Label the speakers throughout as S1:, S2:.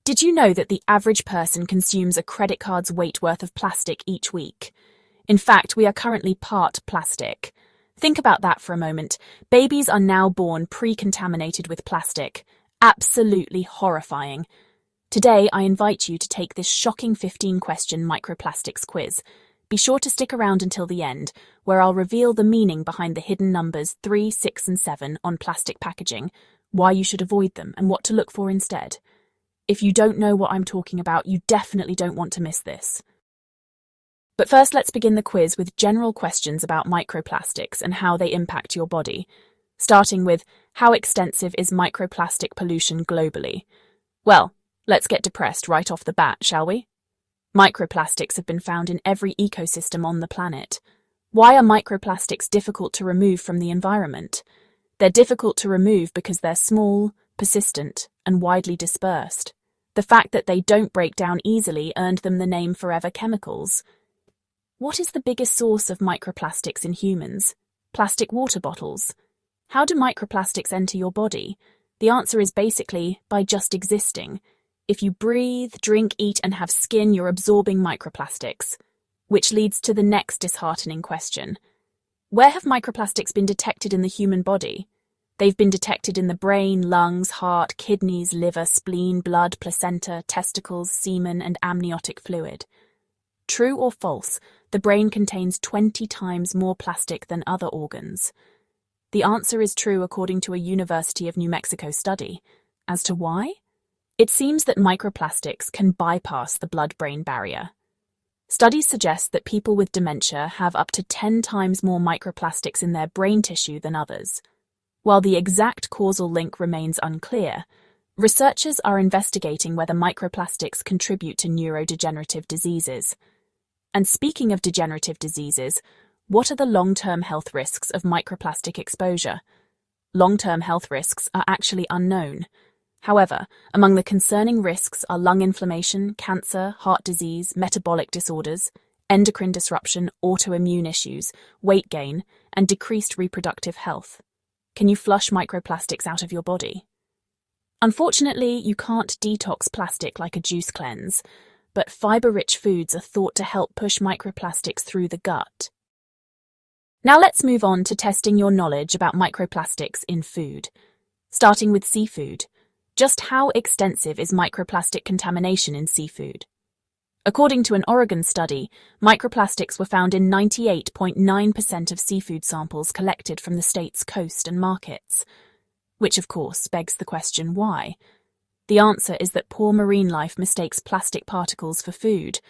S1: Did you know that the average person consumes a credit card's weight worth of plastic each week? In fact, we are currently part plastic. Think about that for a moment. Babies are now born pre-contaminated with plastic. Absolutely horrifying. Today, I invite you to take this shocking 15-question microplastics quiz. Be sure to stick around until the end, where I'll reveal the meaning behind the hidden numbers 3, 6, and 7 on plastic packaging, why you should avoid them, and what to look for instead. If you don't know what I'm talking about, you definitely don't want to miss this. But first, let's begin the quiz with general questions about microplastics and how they impact your body, starting with how extensive is microplastic pollution globally? Well, let's get depressed right off the bat, shall we? Microplastics have been found in every ecosystem on the planet. Why are microplastics difficult to remove from the environment? They're difficult to remove because they're small, persistent, and widely dispersed. The fact that they don't break down easily earned them the name forever chemicals. What is the biggest source of microplastics in humans? Plastic water bottles. How do microplastics enter your body? The answer is basically by just existing. If you breathe, drink, eat, and have skin, you're absorbing microplastics. Which leads to the next disheartening question. Where have microplastics been detected in the human body? They've been detected in the brain, lungs, heart, kidneys, liver, spleen, blood, placenta, testicles, semen, and amniotic fluid. True or false, the brain contains 20 times more plastic than other organs. The answer is true according to a University of New Mexico study. As to why? It seems that microplastics can bypass the blood-brain barrier. Studies suggest that people with dementia have up to 10 times more microplastics in their brain tissue than others. While the exact causal link remains unclear, researchers are investigating whether microplastics contribute to neurodegenerative diseases. And speaking of degenerative diseases, what are the long-term health risks of microplastic exposure? Long-term health risks are actually unknown. However, among the concerning risks are lung inflammation, cancer, heart disease, metabolic disorders, endocrine disruption, autoimmune issues, weight gain, and decreased reproductive health. Can you flush microplastics out of your body? Unfortunately, you can't detox plastic like a juice cleanse, but fiber-rich foods are thought to help push microplastics through the gut. Now let's move on to testing your knowledge about microplastics in food. Starting with seafood. Just how extensive is microplastic contamination in seafood? According to an Oregon study, microplastics were found in 98.9% of seafood samples collected from the state's coast and markets. Which, of course, begs the question why. The answer is that poor marine life mistakes plastic particles for food.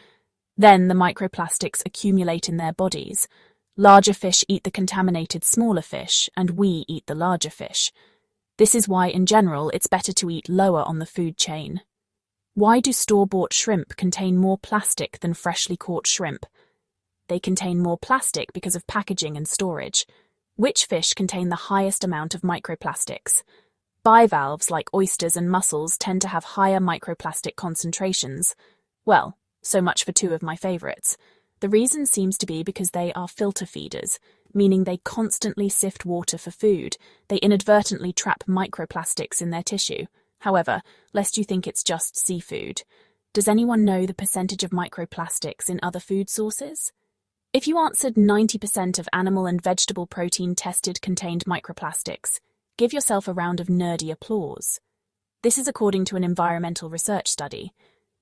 S1: Then the microplastics accumulate in their bodies. Larger fish eat the contaminated smaller fish, and we eat the larger fish. This is why, in general, it's better to eat lower on the food chain. Why do store-bought shrimp contain more plastic than freshly caught shrimp? They contain more plastic because of packaging and storage. Which fish contain the highest amount of microplastics? Bivalves like oysters and mussels tend to have higher microplastic concentrations. Well, so much for two of my favourites. The reason seems to be because they are filter feeders, meaning they constantly sift water for food. They inadvertently trap microplastics in their tissue. However, lest you think it's just seafood, does anyone know the percentage of microplastics in other food sources? If you answered 90% of animal and vegetable protein tested contained microplastics, give yourself a round of nerdy applause. This is according to an environmental research study,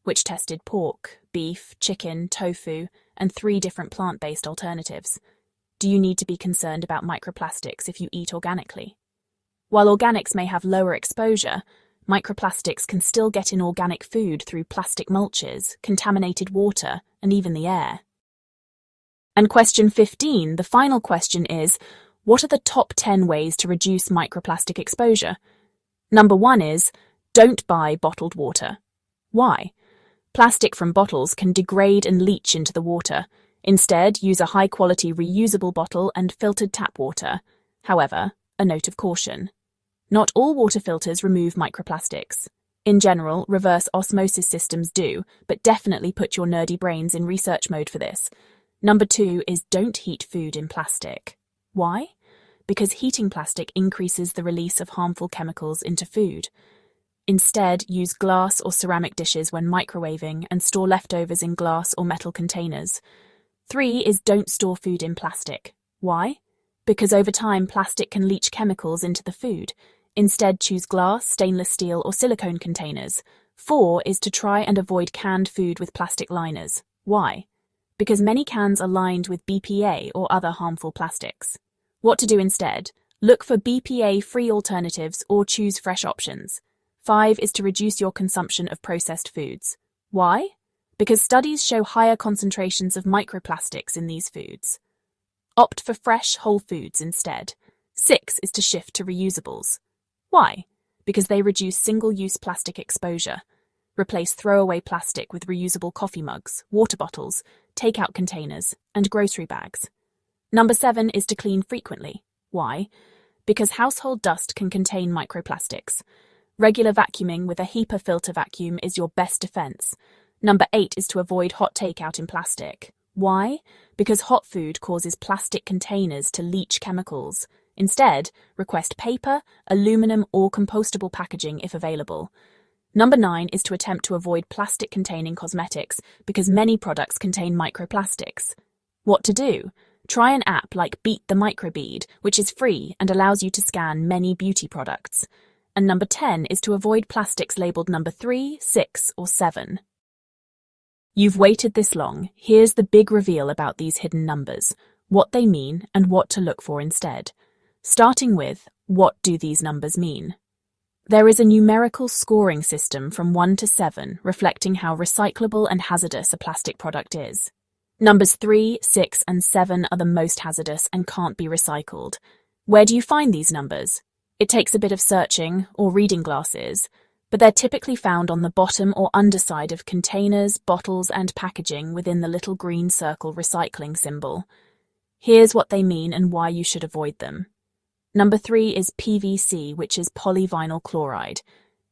S1: which tested pork, beef, chicken, tofu, and 3 different plant-based alternatives. Do you need to be concerned about microplastics if you eat organically? While organics may have lower exposure, microplastics can still get in organic food through plastic mulches, contaminated water, and even the air. And question 15, the final question is, what are the top 10 ways to reduce microplastic exposure? Number 1 is, don't buy bottled water. Why? Plastic from bottles can degrade and leach into the water. Instead, use a high-quality reusable bottle and filtered tap water. However, a note of caution. Not all water filters remove microplastics. In general, reverse osmosis systems do, but definitely put your nerdy brains in research mode for this. Number 2 is don't heat food in plastic. Why? Because heating plastic increases the release of harmful chemicals into food. Instead, use glass or ceramic dishes when microwaving and store leftovers in glass or metal containers. 3 is don't store food in plastic. Why? Because over time, plastic can leach chemicals into the food. Instead, choose glass, stainless steel, or silicone containers. 4 is to try and avoid canned food with plastic liners. Why? Because many cans are lined with BPA or other harmful plastics. What to do instead? Look for BPA-free alternatives or choose fresh options. 5 is to reduce your consumption of processed foods. Why? Because studies show higher concentrations of microplastics in these foods. Opt for fresh, whole foods instead. 6 is to shift to reusables. Why? Because they reduce single-use plastic exposure. Replace throwaway plastic with reusable coffee mugs, water bottles, takeout containers, and grocery bags. Number 7 is to clean frequently. Why? Because household dust can contain microplastics. Regular vacuuming with a HEPA filter vacuum is your best defense. Number 8 is to avoid hot takeout in plastic. Why? Because hot food causes plastic containers to leach chemicals. Instead, request paper, aluminum, or compostable packaging if available. Number 9 is to attempt to avoid plastic-containing cosmetics because many products contain microplastics. What to do? Try an app like Beat the Microbead, which is free and allows you to scan many beauty products. And number 10 is to avoid plastics labeled number 3, 6, or 7. You've waited this long. Here's the big reveal about these hidden numbers, what they mean and what to look for instead. Starting with, what do these numbers mean? There is a numerical scoring system from 1 to 7 reflecting how recyclable and hazardous a plastic product is. Numbers 3, 6, and 7 are the most hazardous and can't be recycled. Where do you find these numbers? It takes a bit of searching or reading glasses, but they're typically found on the bottom or underside of containers, bottles, and packaging within the little green circle recycling symbol. Here's what they mean and why you should avoid them. Number 3 is PVC, which is polyvinyl chloride.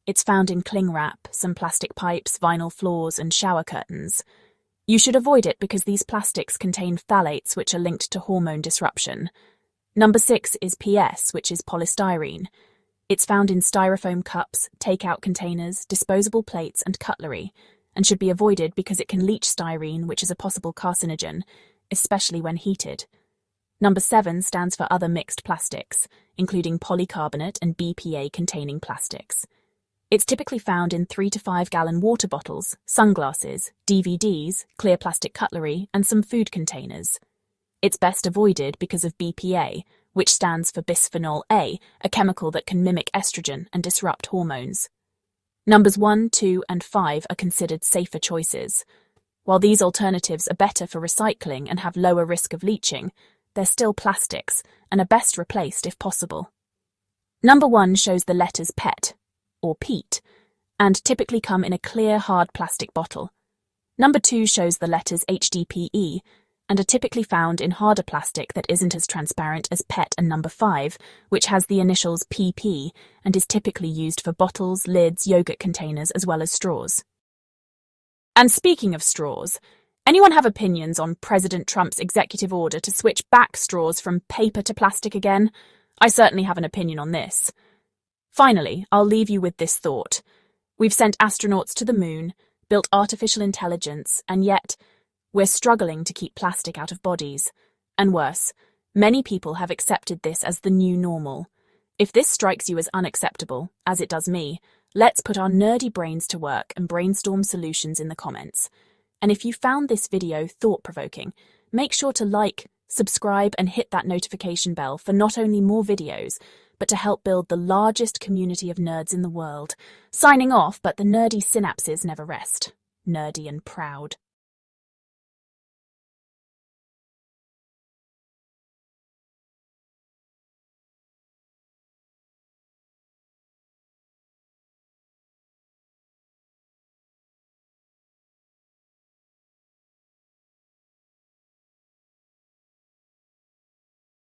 S1: It's found in cling wrap, some plastic pipes, vinyl floors, and shower curtains. You should avoid it because these plastics contain phthalates, which are linked to hormone disruption. Number 6 is PS, which is polystyrene. It's found in styrofoam cups, takeout containers, disposable plates, and cutlery, and should be avoided because it can leach styrene, which is a possible carcinogen, especially when heated. Number 7 stands for other mixed plastics, including polycarbonate and BPA-containing plastics. It's typically found in 3 to 5 gallon water bottles, sunglasses, DVDs, clear plastic cutlery, and some food containers. It's best avoided because of BPA, which stands for bisphenol A, a chemical that can mimic estrogen and disrupt hormones. Numbers 1, 2, and 5 are considered safer choices. While these alternatives are better for recycling and have lower risk of leaching, they're still plastics and are best replaced if possible. Number 1 shows the letters PET, or peat, and typically come in a clear, hard plastic bottle. Number 2 shows the letters HDPE, and are typically found in harder plastic that isn't as transparent as PET, and number 5, which has the initials PP and is typically used for bottles, lids, yogurt containers, as well as straws. And speaking of straws, anyone have opinions on President Trump's executive order to switch back straws from paper to plastic again? I certainly have an opinion on this. Finally, I'll leave you with this thought. We've sent astronauts to the moon, built artificial intelligence, and yet we're struggling to keep plastic out of bodies. And worse, many people have accepted this as the new normal. If this strikes you as unacceptable, as it does me, let's put our nerdy brains to work and brainstorm solutions in the comments. And if you found this video thought-provoking, make sure to like, subscribe, and hit that notification bell for not only more videos, but to help build the largest community of nerds in the world. Signing off, but the nerdy synapses never rest. Nerdy and proud.